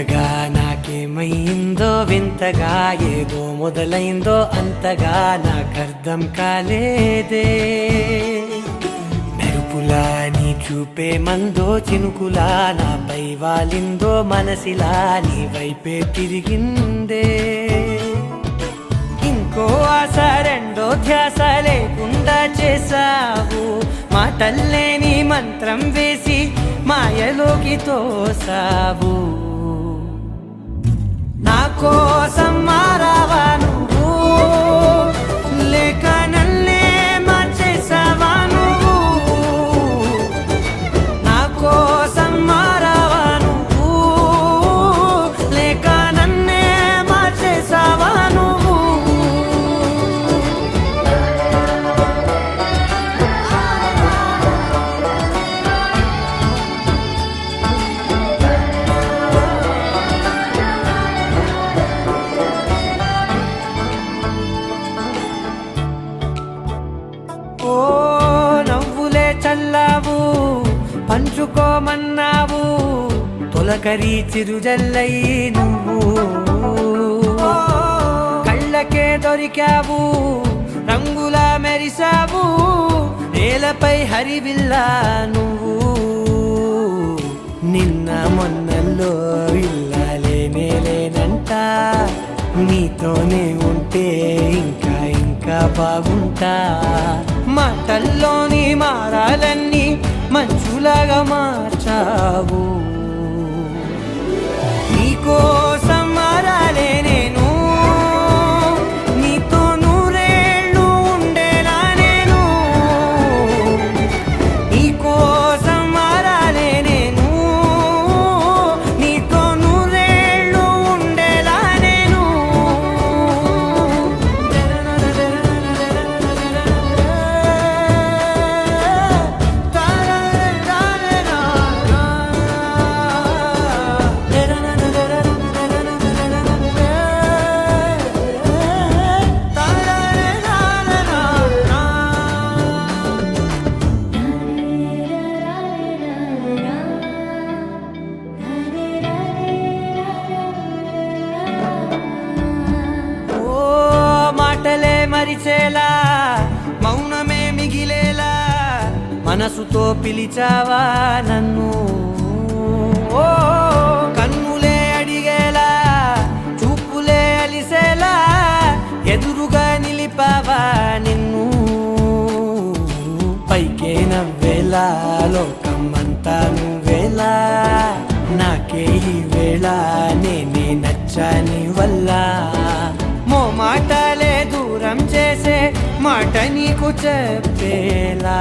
కొత్తగా నాకేమైందో వింతగా ఏదో మొదలైందో అంతగా నాకర్థం కాలేదే. మెరుపులా నీ చూపే మందో చినుకులా నాపై వాలిందో మనసిలా నీ వైపే తిరిగిందే. ఇంకో ఆశ రెండో ధ్యాస లేకుండా చేసావు, మాటల్లేని మంత్రం వేసి మాయలోకి తోసావు. నా కోసం మారావా నువ్వు, లేక నన్నే మార్చేసావా నువ్వు? నా కోసం మారావా నువ్వు, లేక నన్నే మార్చేసావా నువ్వు? ఓ నవ్వులే చల్లావు, పంచుకోమన్నావు, తొలకరి చిరుజల్లై నువ్వు. కళ్ళకే దొరికావు, రంగులా మెరిసావు, నేలపై హరివిల్లా నువ్వు. నిన్న మొన్నల్లో ఇల్లాలేనే లేనంట, నీతోనే ఉంటే ఇంకా ఇంకా బాగుంటా. మాటల్లోని మారాలన్నీ మంచులాగా మార్చావు. నీకోసం మారాలే నేను, నీతో నూరేళ్ళు ఉండేలా నేను. నీకోసం మారాలే నేను, నీతో నూరేళ్ళు ఉండేలా నేను. మాటలే మరిచేలా, మౌనమే మిగిలేలా, మనసుతో పిలిచావా నన్ను. ఓ కన్నులే అడిగేలా, చూపులే అలిసేలా, ఎదురుగా నిలిపావా నిన్ను. పైకే నవ్వేలా, లోకమంతా నువ్వేలా, నాకే ఈ వేళ నేనే నచ్చాని వల్ల. మాటలే దూరం చేసే మాట నీకు చెప్పేలా.